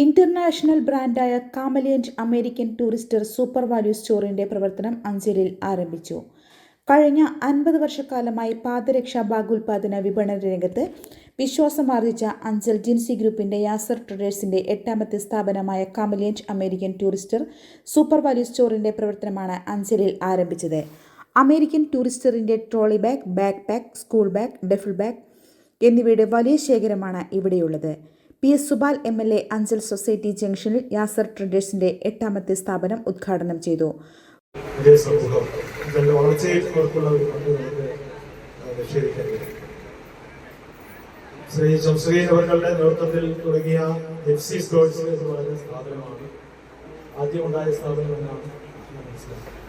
International ബ്രാൻഡായ കാമലിയന്റ് American Tourister super value സ്റ്റോറിന്റെ പ്രവർത്തനം അഞ്ചലിൽ ആരംഭിച്ചു. കഴിഞ്ഞ 50 വർഷക്കാലമായി പാദരക്ഷാ ഭാഗോൽപാദന വിപണന രംഗത്ത് വിശ്വാസമാർജിച്ച അഞ്ചൽ ജിൻസി ഗ്രൂപ്പിന്റെ യാസർ ട്രേഡേഴ്സിന്റെ 8ാമത്തെ സ്ഥാപനമായ കാമലിയന്റ് അമേരിക്കൻ ടൂറിസ്റ്റർ സൂപ്പർ വാല്യൂ സ്റ്റോറിന്റെ പ്രവർത്തനമാണ് അഞ്ചലിൽ ആരംഭിച്ചത്. അമേരിക്കൻ ടൂറിസ്റ്ററിന്റെ trolley bag, backpack, school bag, duffel bag എന്നിവയുടെ വലിയ ശേഖരമാണ് ഇവിടെയുള്ളത്. PS Subal MLA Anchal society ജംഗ്ഷനിൽ യാസർ ട്രേഡേഴ്സിന്റെ 8ാമത്തെ സ്ഥാപനം ഉദ്ഘാടനം ചെയ്തു. ശ്രീ ജംശ്രീ അവരുടെ നേതൃത്വത്തിൽ തുടങ്ങിയ FC സ്റ്റോഴ്സ് എന്ന് പറയുന്ന സ്ഥാപനമാണ് ആദ്യം ഉണ്ടായ സ്ഥാപനം എന്നാണ് മനസ്സിലാക്കുന്നത്.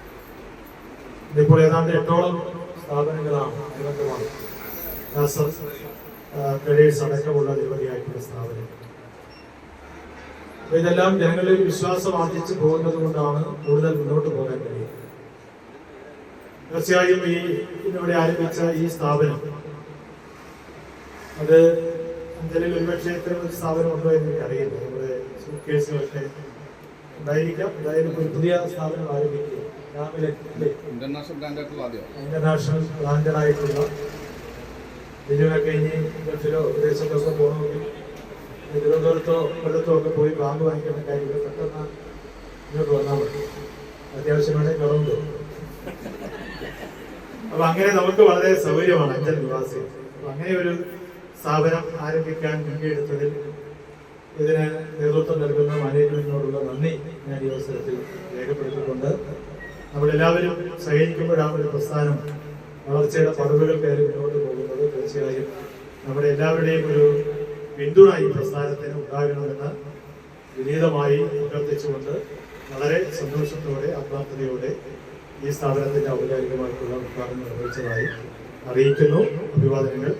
ഇതിപ്പോൾ ഏതാണ്ട് 8ഓളം സ്ഥാപനങ്ങളാണ് യാസർ ട്രേഡേഴ്സ് അടക്കമുള്ള നിരവധിയായിട്ടുള്ള സ്ഥാപനം. ഇതെല്ലാം ജനങ്ങളിൽ വിശ്വാസം ആർജിച്ചു പോകുന്നത് കൊണ്ടാണ് കൂടുതൽ മുന്നോട്ട് പോകാൻ കഴിയുന്നത്. തീർച്ചയായും ഇന്നിവിടെ ആരംഭിച്ച ഈ സ്ഥാപനം അത് അഞ്ചലിൽ ഒരുപക്ഷെ ഇത്തരം ഒരു സ്ഥാപനം ഉണ്ടോ എന്ന് എനിക്കറിയില്ല. നമ്മുടെ സൂട്ട്കേസുകളൊക്കെ ഉണ്ടായിരിക്കാം. എന്തായാലും ഒരു പുതിയ സ്ഥാപനം ആരംഭിക്കുക ഇന്റർനാഷണൽ ബ്രാൻഡായിട്ടുള്ള ഇതിനൊക്കെ ഇനി ഗൾഫിലോ വിദേശത്തൊക്കെ പോകണമെങ്കിൽ തിരുവനന്തപുരത്തോ കൊല്ലത്തോ ഒക്കെ പോയി ബാങ്ക് വാങ്ങിക്കുന്ന കാര്യങ്ങൾ പെട്ടെന്ന് ഇങ്ങോട്ട് വന്നാൽ മതി. അത്യാവശ്യമാണെങ്കിൽ കടമുണ്ട്. അപ്പൊ അങ്ങനെ നമുക്ക് വളരെ സൗകര്യമാണ് അഞ്ചൽ നിവാസികൾ. അപ്പൊ അങ്ങനെ ഒരു സ്ഥാപനം ആരംഭിക്കാൻ മുൻകൈയെടുത്തതിൽ ഇതിന് നേതൃത്വം നൽകുന്ന മാനേജ്മെന്റിനോടുള്ള നന്ദി ഞാൻ ഈ അവസരത്തിൽ രേഖപ്പെടുത്തിക്കൊണ്ട് നമ്മളെല്ലാവരും സഹകരിക്കുമ്പോഴാണ് ഒരു പ്രസ്ഥാനം വളർച്ചയുടെ പടവുകൾ കയറി മുന്നോട്ട് പോകുന്നത്. തീർച്ചയായും നമ്മുടെ എല്ലാവരുടെയും ഒരു പിന്തുണ ഈ പ്രസ്ഥാനത്തിന് ഉണ്ടാകണമെന്ന് വിനീതമായി അഭ്യർത്ഥിച്ചുകൊണ്ട് വളരെ സന്തോഷത്തോടെ ആത്മാർത്ഥതയോടെ ഈ സ്ഥാപനത്തിന്റെ ഔപചാരികമായിട്ടുള്ള ഉദ്ഘാടനം നിർവഹിച്ചതായി അറിയിക്കുന്നു. അഭിവാദനങ്ങൾ.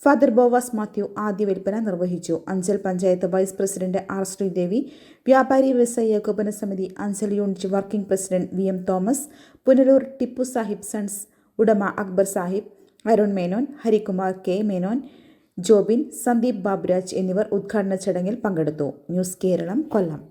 ഫാദർ ബോവാസ് മാത്യു ആദ്യ വിൽപ്പന നിർവഹിച്ചു. Anchal panchayat vice president R. Sreedevi, വ്യാപാരി വ്യവസായ ഏകോപന സമിതി Anchal unit working president VM Thomas, Punalur Tippu Sahib sons ഉടമ അക്ബർ സാഹിബ്, അരുൺ മേനോൻ, ഹരികുമാർ K. മേനോൻ, ജോബിൻ, സന്ദീപ് ബാബുരാജ് എന്നിവർ ഉദ്ഘാടന ചടങ്ങിൽ പങ്കെടുത്തു. ന്യൂസ് കേരളം, കൊല്ലം.